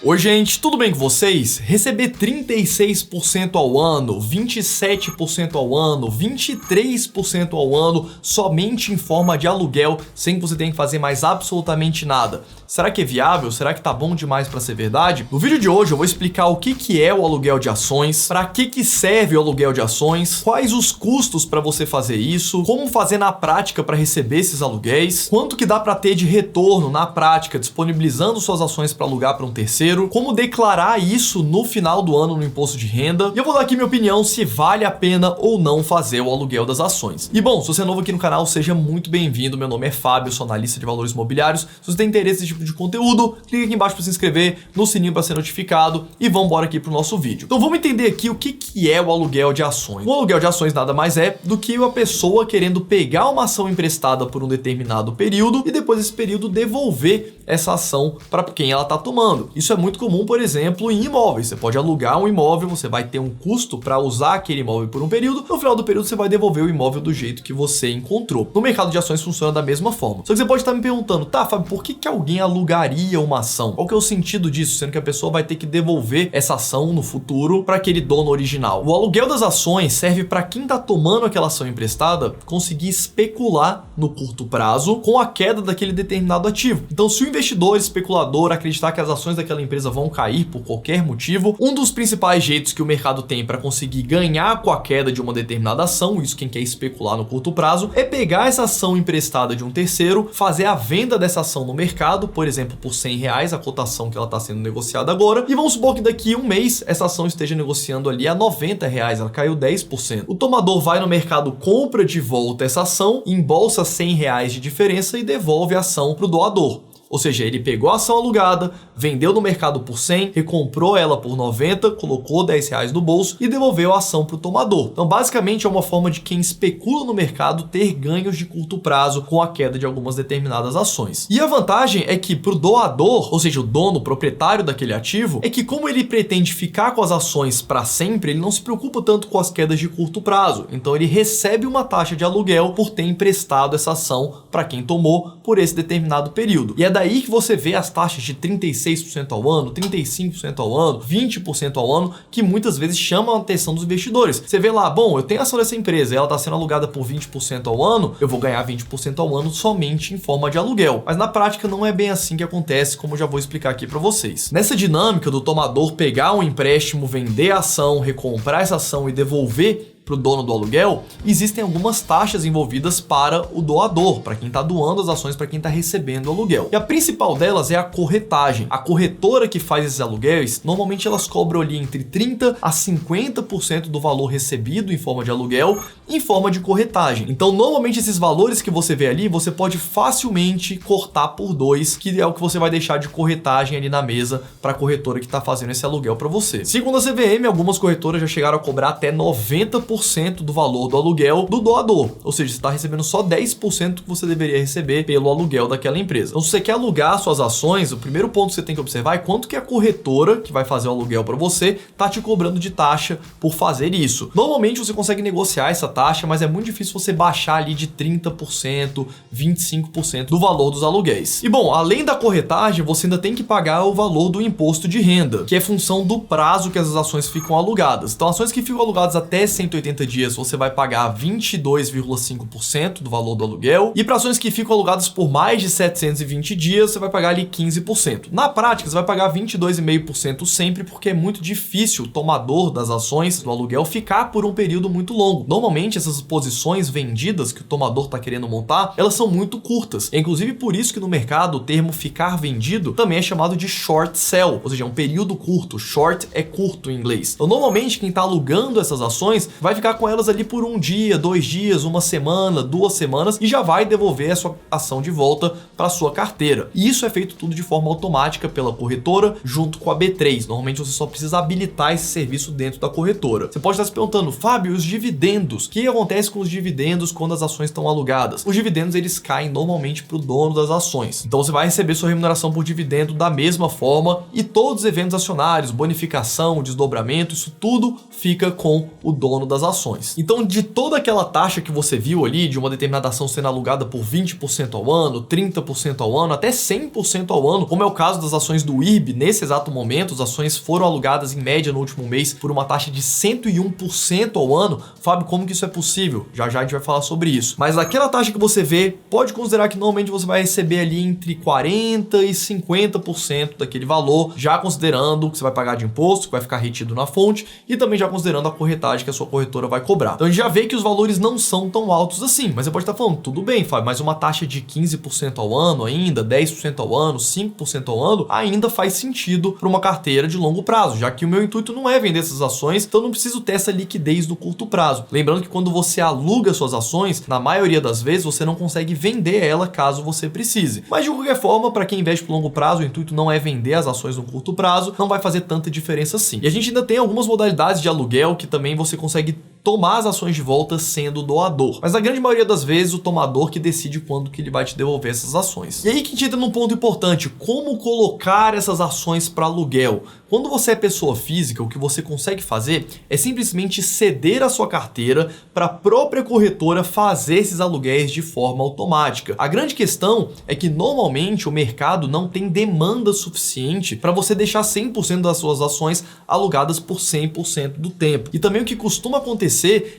Oi gente, tudo bem com vocês? Receber 36% ao ano, 27% ao ano, 23% ao ano somente em forma de aluguel, sem que você tenha que fazer mais absolutamente nada. Será que é viável? Será que tá bom demais para ser verdade? No vídeo de hoje eu vou explicar o que é o aluguel de ações, para que serve o aluguel de ações, quais os custos para você fazer isso, como fazer na prática para receber esses aluguéis, quanto que dá para ter de retorno na prática disponibilizando suas ações para alugar para um terceiro, como declarar isso no final do ano no imposto de renda, e eu vou dar aqui minha opinião se vale a pena ou não fazer o aluguel das ações. E bom, se você é novo aqui no canal, seja muito bem-vindo. Meu nome é Fábio, eu sou analista de valores imobiliários. Se você tem interesse nesse tipo de conteúdo, clica aqui embaixo para se inscrever, no sininho para ser notificado e vamos embora aqui pro nosso vídeo. Então vamos entender aqui o que é o aluguel de ações. O aluguel de ações nada mais é do que uma pessoa querendo pegar uma ação emprestada por um determinado período e depois desse período devolver essa ação para quem ela está tomando. Isso é muito comum, por exemplo, em imóveis. Você pode alugar um imóvel, você vai ter um custo para usar aquele imóvel por um período, no final do período você vai devolver o imóvel do jeito que você encontrou. No mercado de ações funciona da mesma forma. Só que você pode estar me perguntando, tá, Fábio, por que alguém alugaria uma ação? Qual que é o sentido disso, sendo que a pessoa vai ter que devolver essa ação no futuro para aquele dono original? O aluguel das ações serve para quem está tomando aquela ação emprestada conseguir especular no curto prazo com a queda daquele determinado ativo. Então, se o investidor especulador acreditar que as ações daquela empresa vão cair por qualquer motivo, um dos principais jeitos que o mercado tem para conseguir ganhar com a queda de uma determinada ação, isso quem quer especular no curto prazo, é pegar essa ação emprestada de um terceiro, fazer a venda dessa ação no mercado, por exemplo, por R$100, a cotação que ela está sendo negociada agora, e vamos supor que daqui a um mês essa ação esteja negociando ali a R$90, ela caiu 10%. O tomador vai no mercado, compra de volta essa ação, embolsa R$100 de diferença e devolve a ação para o doador. Ou seja, ele pegou a ação alugada, vendeu no mercado por 100, recomprou ela por 90, colocou R$10 no bolso e devolveu a ação para o tomador. Então, basicamente, é uma forma de quem especula no mercado ter ganhos de curto prazo com a queda de algumas determinadas ações. E a vantagem é que para o doador, ou seja, o dono, proprietário daquele ativo, é que como ele pretende ficar com as ações para sempre, ele não se preocupa tanto com as quedas de curto prazo. Então, ele recebe uma taxa de aluguel por ter emprestado essa ação para quem tomou por esse determinado período. E é daí que você vê as taxas de 36% ao ano, 35% ao ano, 20% ao ano, que muitas vezes chamam a atenção dos investidores. Você vê lá, bom, eu tenho ação dessa empresa e ela está sendo alugada por 20% ao ano, eu vou ganhar 20% ao ano somente em forma de aluguel. Mas na prática não é bem assim que acontece, como eu já vou explicar aqui para vocês. Nessa dinâmica do tomador pegar um empréstimo, vender a ação, recomprar essa ação e devolver para o dono do aluguel, existem algumas taxas envolvidas para o doador, para quem está doando as ações, para quem está recebendo o aluguel. E a principal delas é a corretagem. A corretora que faz esses aluguéis, normalmente elas cobram ali entre 30% a 50% do valor recebido em forma de aluguel, em forma de corretagem. Então, normalmente esses valores que você vê ali, você pode facilmente cortar por 2, que é o que você vai deixar de corretagem ali na mesa para a corretora que está fazendo esse aluguel para você. Segundo a CVM, algumas corretoras já chegaram a cobrar até 90% do valor do aluguel do doador, ou seja, você está recebendo só 10% que você deveria receber pelo aluguel daquela empresa. Então, se você quer alugar suas ações, o primeiro ponto que você tem que observar é quanto que a corretora que vai fazer o aluguel para você está te cobrando de taxa por fazer isso. Normalmente você consegue negociar essa taxa, mas é muito difícil você baixar ali de 30%, 25% do valor dos aluguéis. E bom, além da corretagem, você ainda tem que pagar o valor do imposto de renda, que é função do prazo que as ações ficam alugadas. Então, ações que ficam alugadas até 180 dias, você vai pagar 22,5% do valor do aluguel, e para ações que ficam alugadas por mais de 720 dias, você vai pagar ali 15%. Na prática, você vai pagar 22,5% sempre, porque é muito difícil o tomador das ações do aluguel ficar por um período muito longo. Normalmente, essas posições vendidas que o tomador está querendo montar, elas são muito curtas. É inclusive por isso que no mercado o termo ficar vendido também é chamado de short sell, ou seja, é um período curto. Short é curto em inglês. Então, normalmente, quem está alugando essas ações vai ficar com elas ali por um dia, 2 dias, uma semana, 2 semanas e já vai devolver a sua ação de volta para sua carteira. E isso é feito tudo de forma automática pela corretora junto com a B3. Normalmente você só precisa habilitar esse serviço dentro da corretora. Você pode estar se perguntando, Fábio, os dividendos? O que acontece com os dividendos quando as ações estão alugadas? Os dividendos eles caem normalmente para o dono das ações. Então você vai receber sua remuneração por dividendo da mesma forma e todos os eventos acionários, bonificação, desdobramento, isso tudo fica com o dono das ações. Então, de toda aquela taxa que você viu ali, de uma determinada ação sendo alugada por 20% ao ano, 30% ao ano, até 100% ao ano, como é o caso das ações do IRB, nesse exato momento, as ações foram alugadas em média no último mês por uma taxa de 101% ao ano. Fábio, como que isso é possível? Já já a gente vai falar sobre isso. Mas aquela taxa que você vê, pode considerar que normalmente você vai receber ali entre 40% e 50% daquele valor, já considerando o que você vai pagar de imposto, que vai ficar retido na fonte, e também já considerando a corretagem que a sua corretora vai cobrar. Então a gente já vê que os valores não são tão altos assim, mas você pode estar falando, tudo bem, Fábio, mas uma taxa de 15% ao ano ainda, 10% ao ano, 5% ao ano, ainda faz sentido para uma carteira de longo prazo, já que o meu intuito não é vender essas ações, então eu não preciso ter essa liquidez no curto prazo. Lembrando que quando você aluga suas ações, na maioria das vezes você não consegue vender ela caso você precise. Mas de qualquer forma, para quem investe por longo prazo, o intuito não é vender as ações no curto prazo, não vai fazer tanta diferença assim. E a gente ainda tem algumas modalidades de aluguel que também você consegue tomar as ações de volta sendo doador. Mas na grande maioria das vezes o tomador que decide quando que ele vai te devolver essas ações. E aí que a gente entra num ponto importante, como colocar essas ações para aluguel? Quando você é pessoa física, o que você consegue fazer é simplesmente ceder a sua carteira para a própria corretora fazer esses aluguéis de forma automática. A grande questão é que normalmente o mercado não tem demanda suficiente para você deixar 100% das suas ações alugadas por 100% do tempo. E também o que costuma acontecer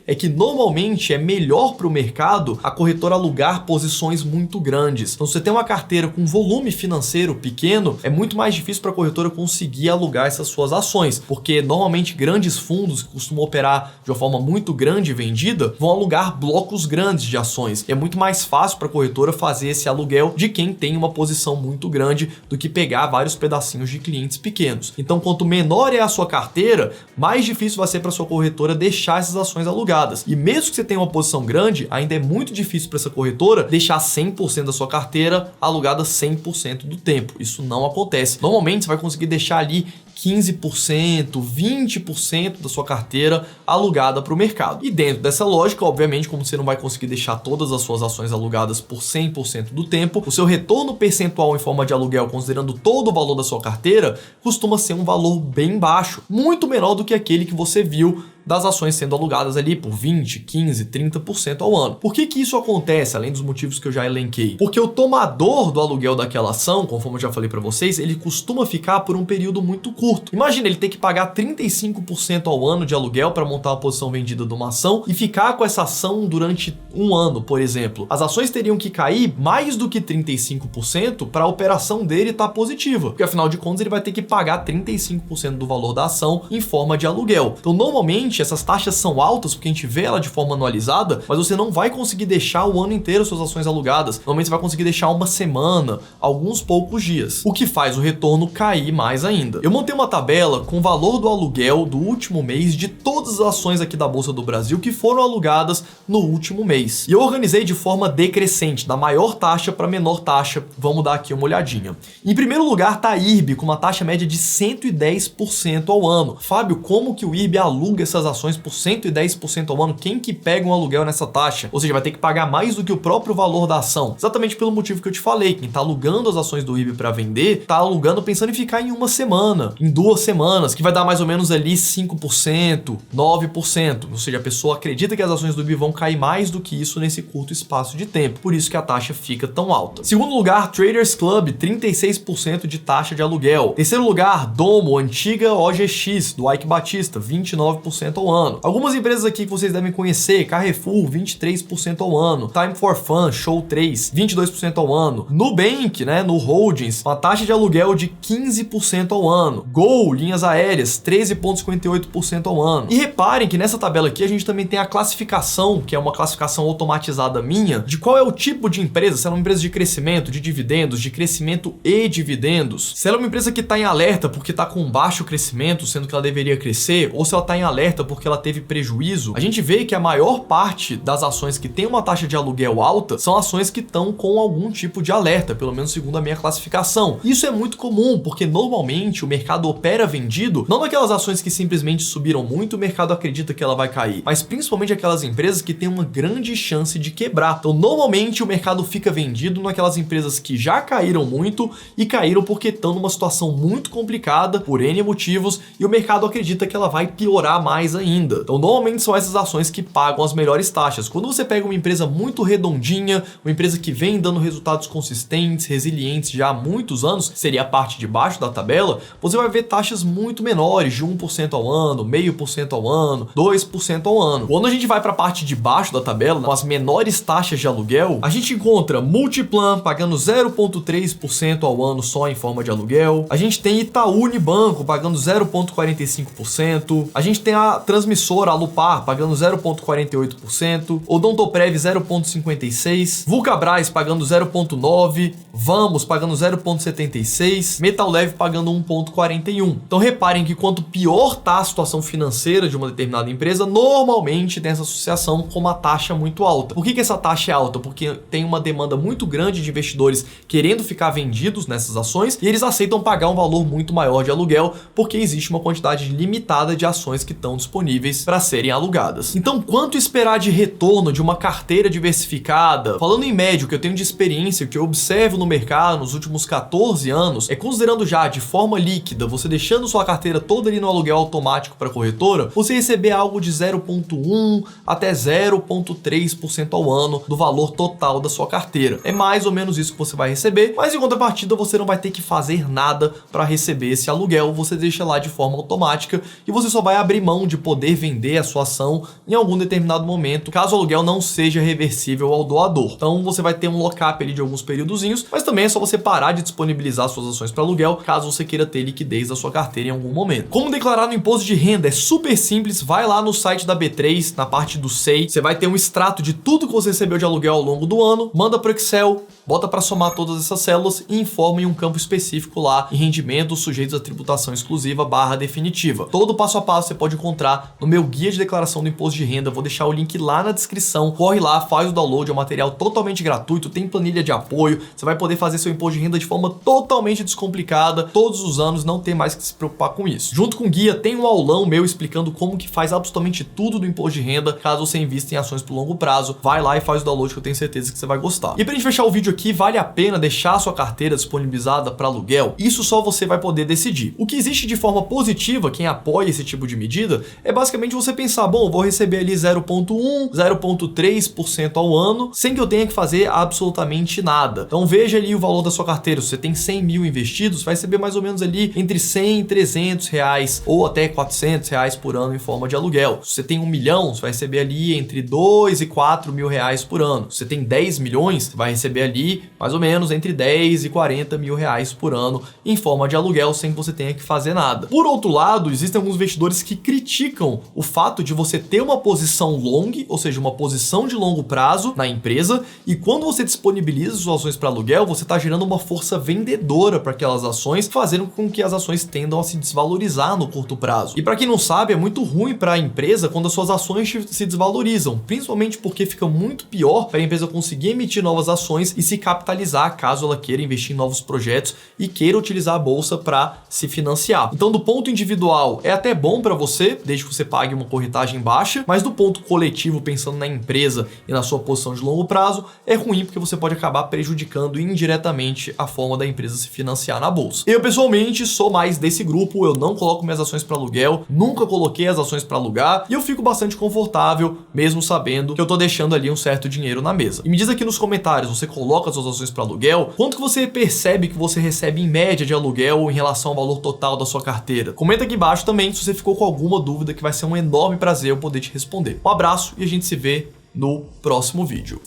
é que normalmente é melhor para o mercado a corretora alugar posições muito grandes. Então, se você tem uma carteira com volume financeiro pequeno, é muito mais difícil para a corretora conseguir alugar essas suas ações, porque normalmente grandes fundos que costumam operar de uma forma muito grande e vendida vão alugar blocos grandes de ações. E é muito mais fácil para a corretora fazer esse aluguel de quem tem uma posição muito grande do que pegar vários pedacinhos de clientes pequenos. Então, quanto menor é a sua carteira, mais difícil vai ser para sua corretora deixar essas ações alugadas. E mesmo que você tenha uma posição grande, ainda é muito difícil para essa corretora deixar 100% da sua carteira alugada 100% do tempo. Isso não acontece. Normalmente você vai conseguir deixar ali 15%, 20% da sua carteira alugada para o mercado. E dentro dessa lógica, obviamente, como você não vai conseguir deixar todas as suas ações alugadas por 100% do tempo, o seu retorno percentual em forma de aluguel, considerando todo o valor da sua carteira, costuma ser um valor bem baixo, muito menor do que aquele que você viu das ações sendo alugadas ali por 20, 15, 30% ao ano. Por que isso acontece, além dos motivos que eu já elenquei? Porque o tomador do aluguel daquela ação, conforme eu já falei para vocês, ele costuma ficar por um período muito curto. Imagina ele ter que pagar 35% ao ano de aluguel para montar uma posição vendida de uma ação e ficar com essa ação durante um ano, por exemplo. As ações teriam que cair mais do que 35% para a operação dele estar positiva, porque afinal de contas ele vai ter que pagar 35% do valor da ação em forma de aluguel. Então, normalmente essas taxas são altas porque a gente vê ela de forma anualizada, mas você não vai conseguir deixar o ano inteiro suas ações alugadas. Normalmente você vai conseguir deixar uma semana, alguns poucos dias, o que faz o retorno cair mais ainda. Eu montei uma tabela com o valor do aluguel do último mês de todas as ações aqui da Bolsa do Brasil que foram alugadas no último mês. E eu organizei de forma decrescente, da maior taxa para menor taxa. Vamos dar aqui uma olhadinha. Em primeiro lugar está a IRB, com uma taxa média de 110% ao ano. Fábio, como que o IRB aluga essas ações por 110% ao ano? Quem que pega um aluguel nessa taxa? Ou seja, vai ter que pagar mais do que o próprio valor da ação. Exatamente pelo motivo que eu te falei. Quem está alugando as ações do IRB para vender, está alugando pensando em ficar em uma semana, em 2 semanas, que vai dar mais ou menos ali 5%, 9%. Ou seja, a pessoa acredita que as ações do IRB vão cair mais do que isso nesse curto espaço de tempo. Por isso que a taxa fica tão alta. Segundo lugar, Traders Club, 36% de taxa de aluguel. Terceiro lugar, Domo, antiga OGX, do Ike Batista, 29% ao ano. Algumas empresas aqui que vocês devem conhecer, Carrefour, 23% ao ano. Time for Fun, Show 3, 22% ao ano. Nubank, no Holdings, uma taxa de aluguel de 15% ao ano. Gol, linhas aéreas, 13,58% ao ano. E reparem que nessa tabela aqui a gente também tem a classificação, que é uma classificação automatizada minha, de qual é o tipo de empresa, se ela é uma empresa de crescimento, de dividendos, de crescimento e dividendos. Se ela é uma empresa que está em alerta porque está com baixo crescimento, sendo que ela deveria crescer, ou se ela está em alerta porque ela teve prejuízo, a gente vê que a maior parte das ações que tem uma taxa de aluguel alta são ações que estão com algum tipo de alerta, pelo menos segundo a minha classificação. Isso é muito comum, porque normalmente o mercado mercado opera vendido, não naquelas ações que simplesmente subiram muito e o mercado acredita que ela vai cair, mas principalmente aquelas empresas que têm uma grande chance de quebrar. Então, normalmente o mercado fica vendido naquelas empresas que já caíram muito e caíram porque estão numa situação muito complicada por N motivos e o mercado acredita que ela vai piorar mais ainda. Então, normalmente são essas ações que pagam as melhores taxas. Quando você pega uma empresa muito redondinha, uma empresa que vem dando resultados consistentes, resilientes já há muitos anos, seria a parte de baixo da tabela, você vai ver taxas muito menores, de 1% ao ano, 0,5% ao ano, 2% ao ano. Quando a gente vai para a parte de baixo da tabela, com as menores taxas de aluguel, a gente encontra Multiplan pagando 0,3% ao ano só em forma de aluguel. A gente tem Itaú Unibanco pagando 0,45%. A gente tem a transmissora Alupar pagando 0,48%. Odontoprev 0,56%. Vulcabras pagando 0,9%. Vamos pagando 0,76%. Metallev pagando 1,41%. Então reparem que quanto pior está a situação financeira de uma determinada empresa, normalmente tem essa associação com uma taxa muito alta. Por que essa taxa é alta? Porque tem uma demanda muito grande de investidores querendo ficar vendidos nessas ações e eles aceitam pagar um valor muito maior de aluguel porque existe uma quantidade limitada de ações que estão disponíveis para serem alugadas. Então, quanto esperar de retorno de uma carteira diversificada? Falando em médio, que eu tenho de experiência, que eu observo no mercado nos últimos 14 anos, é considerando já de forma líquida, você deixando sua carteira toda ali no aluguel automático para a corretora, você receber algo de 0,1% até 0,3% ao ano do valor total da sua carteira. É mais ou menos isso que você vai receber, mas em contrapartida você não vai ter que fazer nada para receber esse aluguel, você deixa lá de forma automática e você só vai abrir mão de poder vender a sua ação em algum determinado momento, caso o aluguel não seja reversível ao doador. Então você vai ter um lock-up ali de alguns períodozinhos, mas também é só você parar de disponibilizar suas ações para aluguel, caso você queira ter liquidez da sua carteira em algum momento. Como declarar no imposto de renda? É super simples, vai lá no site da B3, na parte do SEI, você vai ter um extrato de tudo que você recebeu de aluguel ao longo do ano, manda para o Excel, bota para somar todas essas células e informa em um campo específico lá em rendimentos sujeitos à tributação exclusiva / definitiva. Todo o passo a passo você pode encontrar no meu guia de declaração do imposto de renda, vou deixar o link lá na descrição, corre lá, faz o download, é um material totalmente gratuito, tem planilha de apoio, você vai poder fazer seu imposto de renda de forma totalmente descomplicada, todos os anos, não tem mais que se preocupar com isso. Junto com o guia tem um aulão meu explicando como que faz absolutamente tudo do imposto de renda, caso você invista em ações por longo prazo, vai lá e faz o download que eu tenho certeza que você vai gostar. E pra gente fechar o vídeo aqui, vale a pena deixar a sua carteira disponibilizada para aluguel? Isso só você vai poder decidir. O que existe de forma positiva, quem apoia esse tipo de medida, é basicamente você pensar, bom, vou receber ali 0,1%, 0,3% ao ano, sem que eu tenha que fazer absolutamente nada. Então veja ali o valor da sua carteira. Se você tem 100 mil investidos, vai receber mais ou menos ali entre 100 e 300 reais ou até 400 reais por ano em forma de aluguel. Se você tem 1 milhão, você vai receber ali entre 2 e 4 mil reais por ano. Se você tem 10 milhões, você vai receber ali mais ou menos entre 10 e 40 mil reais por ano em forma de aluguel sem que você tenha que fazer nada. Por outro lado, existem alguns investidores que criticam o fato de você ter uma posição long, ou seja, uma posição de longo prazo na empresa, e quando você disponibiliza suas ações para aluguel, você está gerando uma força vendedora para aquelas ações, fazendo com que as ações tendam a se desvalorizar no curto prazo. E para quem não sabe, é muito ruim para a empresa quando as suas ações se desvalorizam, principalmente porque fica muito pior para a empresa conseguir emitir novas ações e se capitalizar caso ela queira investir em novos projetos e queira utilizar a bolsa para se financiar. Então, do ponto individual, é até bom para você, desde que você pague uma corretagem baixa, mas do ponto coletivo, pensando na empresa e na sua posição de longo prazo, é ruim porque você pode acabar prejudicando indiretamente a forma da empresa se financiar na bolsa. Eu, pessoalmente, sou mais desse grupo, eu não coloco minhas ações para aluguel, nunca coloquei as ações para alugar e eu fico bastante confortável, mesmo sabendo que eu tô deixando ali um certo dinheiro na mesa. E me diz aqui nos comentários, você coloca as suas ações para aluguel? Quanto que você percebe que você recebe em média de aluguel em relação ao valor total da sua carteira? Comenta aqui embaixo também se você ficou com alguma dúvida, que vai ser um enorme prazer eu poder te responder. Um abraço e a gente se vê no próximo vídeo.